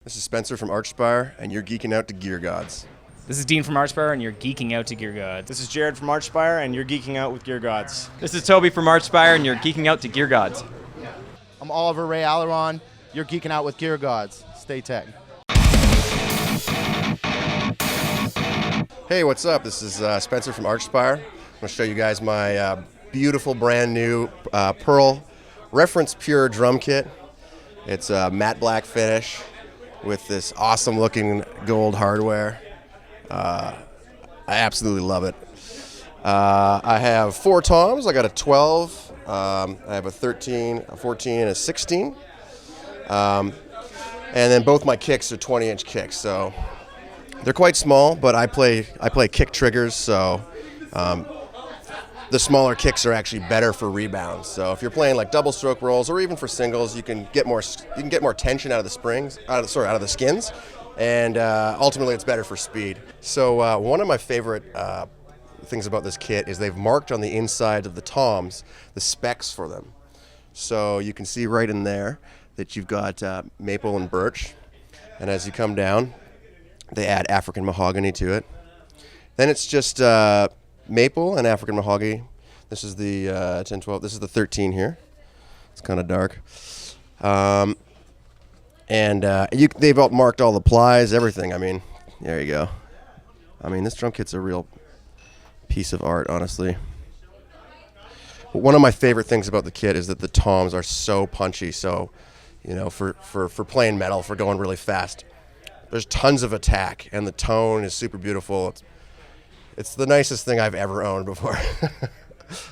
This is Spencer from Archspire, and you're geeking out to Gear Gods. This is Dean from Archspire, and you're geeking out to Gear Gods. This is Jared from Archspire, and you're geeking out with Gear Gods. This is Toby from Archspire, and you're geeking out to Gear Gods. I'm Oliver Ray Alleron. You're geeking out with Gear Gods. Stay tech. Hey, what's up? This is Spencer from Archspire. I'm going to show you guys my beautiful brand new Pearl Reference Pure drum kit. It's a matte black finish with this awesome looking gold hardware. I absolutely love it. I have 4 toms. I got a 12, I have a 13, a 14, and a 16. And then both my kicks are 20-inch kicks, so they're quite small, but I play kick triggers, so the smaller kicks are actually better for rebounds. So if you're playing like double stroke rolls or even for singles, you can get more tension out of the springs, out of the skins, and ultimately it's better for speed. So one of my favorite things about this kit is they've marked on the inside of the toms the specs for them. So you can see right in there that you've got maple and birch, and as you come down, they add African mahogany to it. Then it's just maple and African mahogany. This is the 10-12. This is the 13 here. It's kind of dark. They've all marked all the plies, everything. I mean, there you go. I mean, this drum kit's a real piece of art, honestly. But one of my favorite things about the kit is that the toms are so punchy. So, you know, for playing metal, for going really fast, there's tons of attack, and the tone is super beautiful. It's the nicest thing I've ever owned before.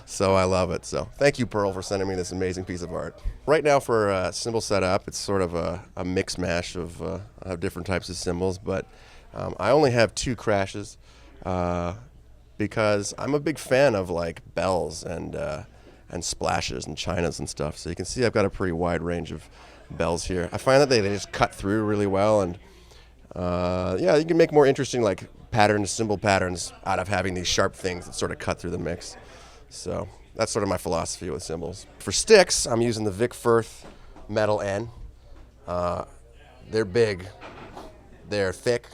So I love it. So thank you, Pearl, for sending me this amazing piece of art. Right now for a cymbal setup, it's sort of a mix mash of different types of cymbals, but I only have 2 crashes because I'm a big fan of like bells and splashes and chinas and stuff. So you can see I've got a pretty wide range of bells here. I find that they just cut through really well, and you can make more interesting like patterns, cymbal patterns out of having these sharp things that sort of cut through the mix. So that's sort of my philosophy with cymbals. For sticks, I'm using the Vic Firth Metal N. They're big, they're thick,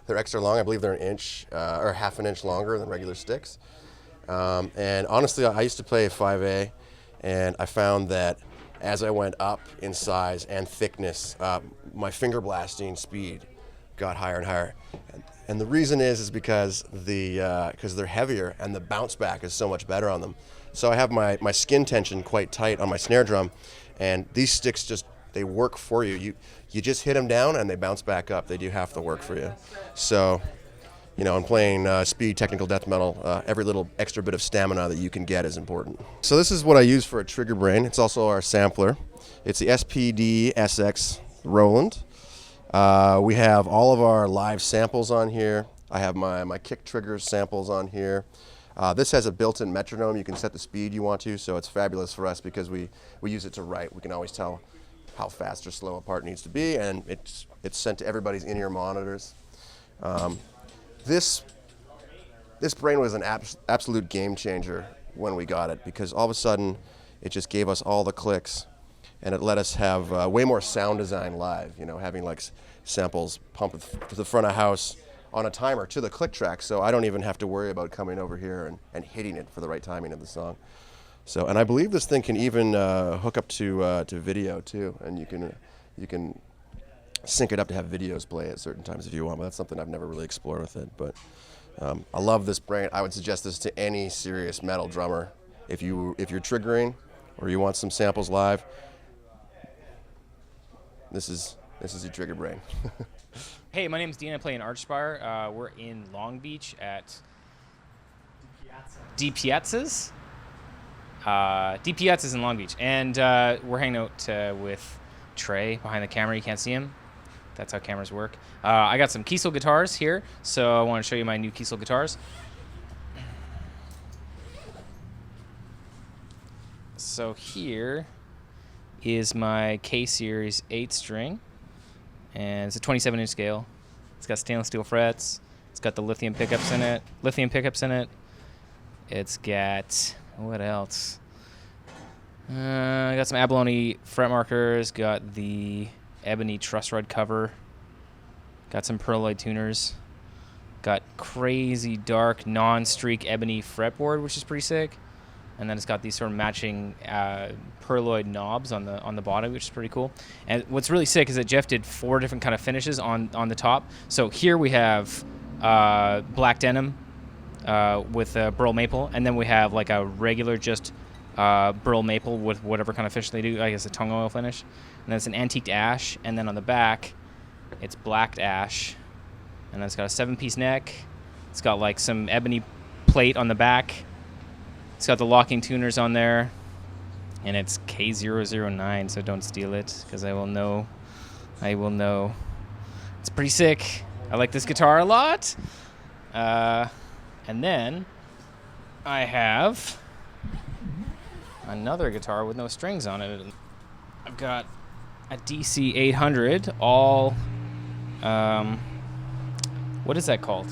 they're extra long. I believe they're an inch or half an inch longer than regular sticks. And honestly, I used to play a 5A, and I found that as I went up in size and thickness, my finger blasting speed got higher and higher. And the reason is because they're heavier and the bounce back is so much better on them. So I have my skin tension quite tight on my snare drum, and these sticks they work for you. You just hit them down and they bounce back up. They do half the work for you. So, you know, in playing speed technical death metal, every little extra bit of stamina that you can get is important. So this is what I use for a trigger brain. It's also our sampler. It's the SPD SX Roland. We have all of our live samples on here. I have my kick triggers samples on here. This has a built-in metronome. You can set the speed you want to, so it's fabulous for us because we use it to write. We can always tell how fast or slow a part needs to be, and it's sent to everybody's in-ear monitors. This brain was an absolute game changer when we got it, because all of a sudden it just gave us all the clicks, and it let us have way more sound design live, you know, having like samples pumped to the front of house on a timer to the click track, so I don't even have to worry about coming over here and hitting it for the right timing of the song. So, and I believe this thing can even hook up to video too, and you can sync it up to have videos play at certain times if you want, but that's something I've never really explored with it. But I love this brain. I would suggest this to any serious metal drummer. If you're triggering or you want some samples live, this is your trigger brain. Hey, my name's Dean. I play in Archspire. We're in Long Beach at D Piazza's. D Piazza's in Long Beach, and we're hanging out with Trey behind the camera. You can't see him. That's how cameras work. I got some Kiesel guitars here, so I want to show you my new Kiesel guitars. So here is my K-Series 8-string, and it's a 27-inch scale. It's got stainless steel frets. It's got the lithium pickups in it. It's got, what else? I got some abalone fret markers. Got the ebony truss rod cover Got some pearloid tuners. Got crazy dark non-streak ebony fretboard, which is pretty sick. And then it's got these sort of matching pearloid knobs on the bottom, which is pretty cool. And what's really sick is that Jeff did 4 different kind of finishes on the top. So here we have black denim with burl maple, and then we have like a regular just burl maple with whatever kind of finish they do. I guess a tung oil finish. And then it's an antiqued ash, and then on the back, it's blacked ash. And then it's got a 7-piece neck. It's got like some ebony plate on the back. It's got the locking tuners on there. And it's K009, so don't steal it, because I will know. I will know. It's pretty sick. I like this guitar a lot. And then I have another guitar with no strings on it. I've got a DC 800, all... what is that called?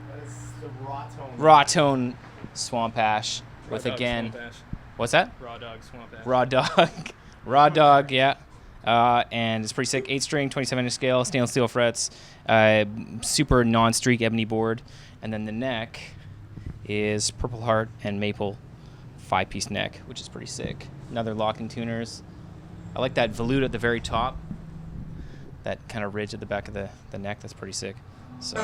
That's the raw tone. Raw tone swamp ash with, Raw again, Dog Swamp Ash. what's that? Raw dog swamp ash. Raw dog. Raw dog, yeah. And it's pretty sick. 8-string, 27-inch scale, stainless steel frets, super non-streak ebony board. And then the neck is Purple Heart and Maple 5-piece neck, which is pretty sick. Another locking tuners. I like that volute at the very top. That kind of ridge at the back of the neck, that's pretty sick. So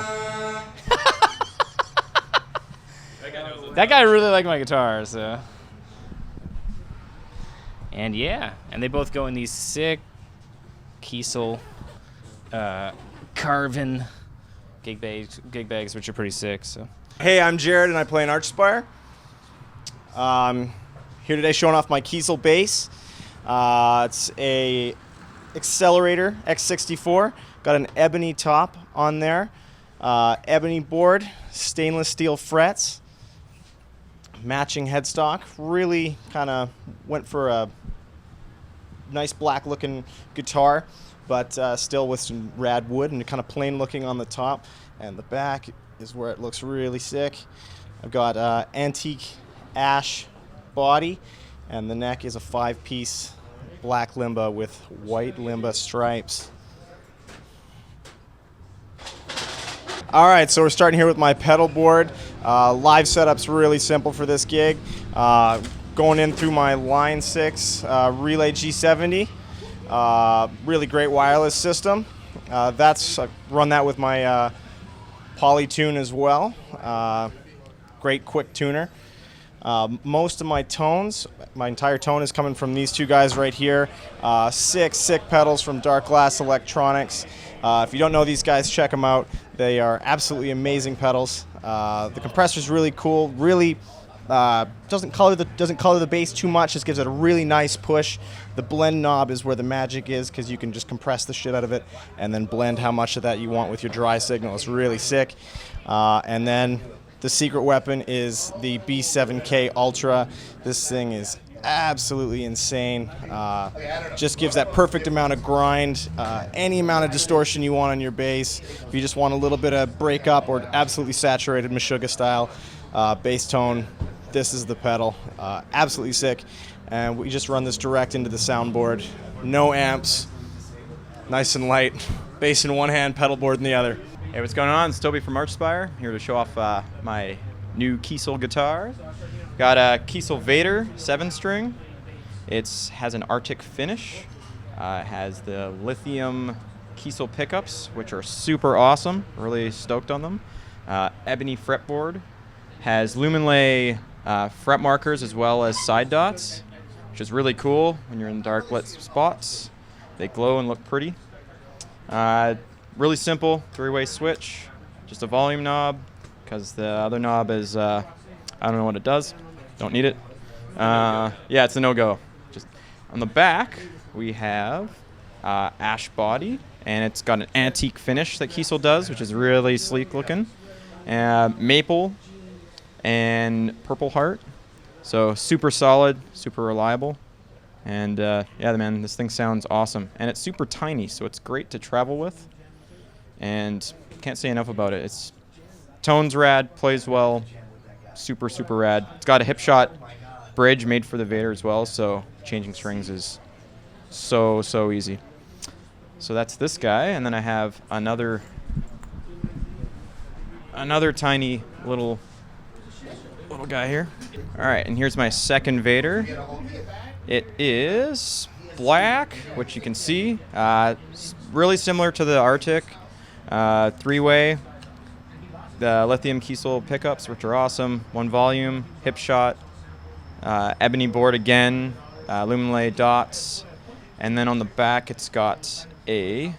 that guy really liked my guitar, so. And yeah, and they both go in these sick Kiesel carven gig bags, which are pretty sick. So. Hey, I'm Jared, and I play an Archspire. Here today showing off my Kiesel bass. It's a Accelerator X64. Got an ebony top on there. Ebony board, stainless steel frets, matching headstock. Really kind of went for a nice black looking guitar, but still with some rad wood and kind of plain looking on the top. And the back is where it looks really sick. I've got antique ash body, and the neck is a 5-piece black limba with white limba stripes. All right, so we're starting here with my pedal board. Live setup's really simple for this gig. Going in through my Line 6 Relay G70. Really great wireless system. I run that with my Polytune as well. Great quick tuner. Most of my tones, my entire tone is coming from these two guys right here. Sick pedals from Dark Glass Electronics. If you don't know these guys, check them out. They are absolutely amazing pedals. The compressor's really cool. Really doesn't color the bass too much. Just gives it a really nice push. The blend knob is where the magic is, because you can just compress the shit out of it and then blend how much of that you want with your dry signal. It's really sick. And then the secret weapon is the B7K Ultra. This thing is absolutely insane. Just gives that perfect amount of grind, any amount of distortion you want on your bass. If you just want a little bit of breakup or absolutely saturated Meshuggah style bass tone, this is the pedal. Absolutely sick. And we just run this direct into the soundboard. No amps, nice and light. Bass in one hand, pedal board in the other. Hey, what's going on? It's Toby from Archspire, here to show off my new Kiesel guitar. Got a Kiesel Vader 7-string. It has an Arctic finish. It has the lithium Kiesel pickups, which are super awesome. Really stoked on them. Ebony fretboard. Has Luminlay fret markers as well as side dots, which is really cool when you're in dark lit spots. They glow and look pretty. Really simple 3-way switch, just a volume knob, because the other knob is, I don't know what it does, don't need it. Yeah, it's a no-go. Just on the back, we have ash body, and it's got an antique finish that Kiesel does, which is really sleek looking. Maple and Purple Heart, so super solid, super reliable. And yeah, man, this thing sounds awesome. And it's super tiny, so it's great to travel with. And can't say enough about it. It's tone's rad, plays well, super rad. It's got a hip shot bridge made for the Vader as well, so changing strings is so easy. So that's this guy, and then I have another tiny little guy here. All right, and here's my second Vader. It is black, which you can see. Really similar to the Arctic. Three-way. The lithium Kiesel pickups, which are awesome. One volume, hip shot, ebony board again, luminlay dots, and then on the back it's got a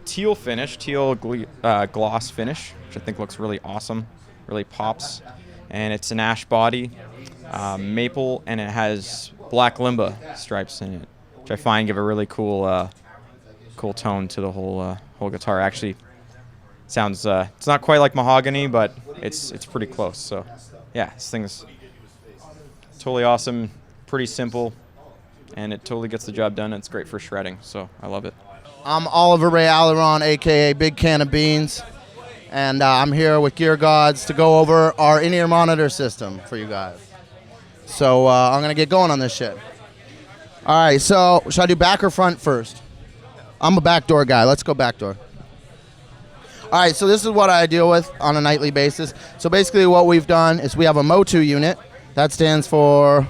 teal finish, gloss finish, which I think looks really awesome, really pops. And it's an ash body, maple, and it has black limba stripes in it, which I find give a really cool tone to the whole guitar. Actually, sounds it's not quite like mahogany, but it's pretty close. So yeah, this thing's totally awesome, pretty simple, and it totally gets the job done. It's great for shredding, so I love it. I'm Oliver Ray Aileron, aka Big Can of Beans, and I'm here with Gear Gods to go over our in-ear monitor system for you guys. So I'm gonna get going on this shit. All right, so should I do back or front first? I'm a backdoor guy. Let's go backdoor. All right, so this is what I deal with on a nightly basis. So basically what we've done is we have a MO2 unit. That stands for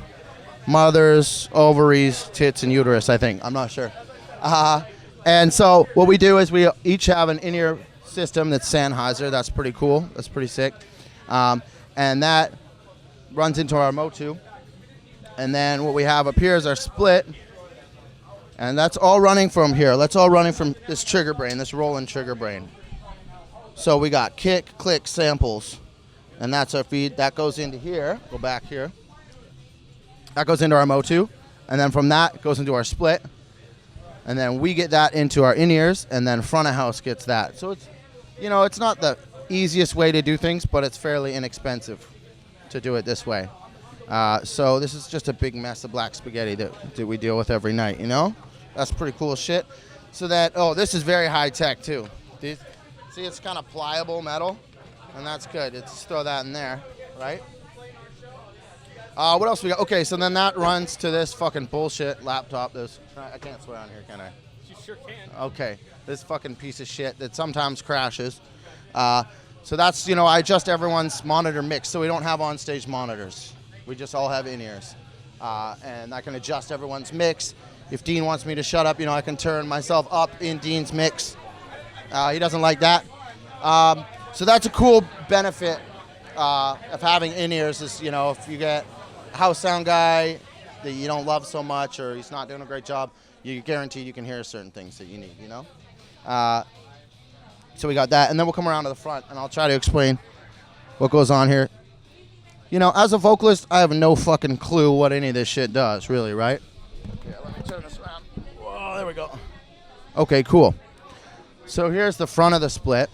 mothers, ovaries, tits, and uterus, I think. I'm not sure. And so what we do is we each have an in-ear system that's Sennheiser. That's pretty cool. That's pretty sick. And that runs into our MO2. And then what we have up here is our split. And that's all running from here. That's all running from this trigger brain, this rolling trigger brain. So we got kick, click, samples, and that's our feed. That goes into here. Go back here. That goes into our MO2, and then from that it goes into our split, and then we get that into our in-ears, and then front of house gets that. So it's, it's not the easiest way to do things, but it's fairly inexpensive to do it this way. So this is just a big mess of black spaghetti that we deal with every night. That's pretty cool shit. So that this is very high tech too. See, it's kind of pliable metal, and that's good. Just throw that in there, right? What else we got? Okay, so then that runs to this fucking bullshit laptop. I can't swear on here, can I? You sure can. Okay, this fucking piece of shit that sometimes crashes. So that's, I adjust everyone's monitor mix, so we don't have on-stage monitors. We just all have in-ears. And I can adjust everyone's mix. If Dean wants me to shut up, I can turn myself up in Dean's mix. He doesn't like that. So that's a cool benefit of having in-ears is, if you get a house sound guy that you don't love so much or he's not doing a great job, you're guaranteed you can hear certain things that you need, So we got that, and then we'll come around to the front, and I'll try to explain what goes on here. As a vocalist, I have no fucking clue what any of this shit does, really, right? Okay, let me turn this around. Whoa, there we go. Okay, cool. So here's the front of the split.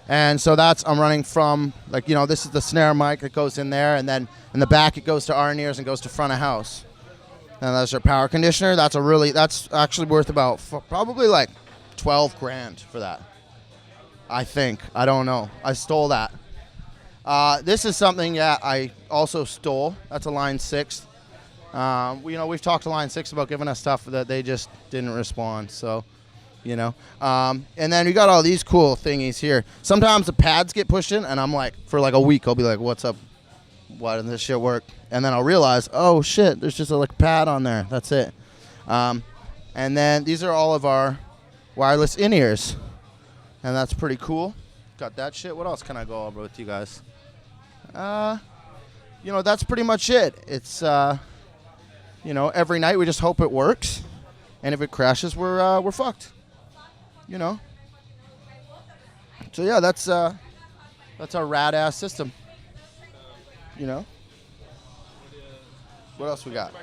And so I'm running from, this is the snare mic that goes in there, and then in the back it goes to our ears and goes to front of house. And that's our power conditioner. That's actually worth about probably like 12 grand for that. I think. I don't know. I stole that. This is something that I also stole. That's a Line 6. We've talked to Line 6 about giving us stuff that they just didn't respond, so... and then we got all these cool thingies here. Sometimes the pads get pushed in, and I'm like, for like a week, I'll be like, what's up? Why doesn't this shit work? And then I'll realize, oh shit, there's just a pad on there. That's it. And then these are all of our wireless in-ears, and that's pretty cool. Got that shit. What else can I go over with you guys? That's pretty much it. It's, every night we just hope it works, and if it crashes, we're fucked. So yeah, that's our rad ass system. What else we got?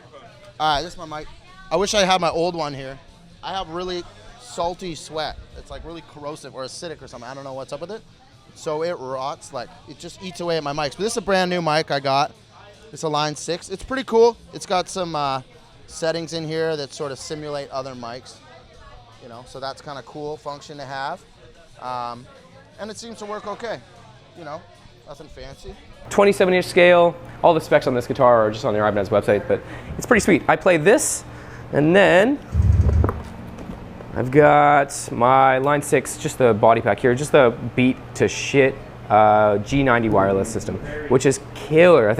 All right, this is my mic. I wish I had my old one here. I have really salty sweat. It's like really corrosive or acidic or something. I don't know what's up with it. So it rots, it just eats away at my mics. But this is a brand new mic I got. It's a Line 6. It's pretty cool. It's got some settings in here that sort of simulate other mics. So that's kind of cool function to have. And it seems to work okay. Nothing fancy. 27-inch scale. All the specs on this guitar are just on the Ibanez website, but it's pretty sweet. I play this And then I've got my Line 6, just the body pack here, just the beat to shit G90 wireless system, which is killer. I think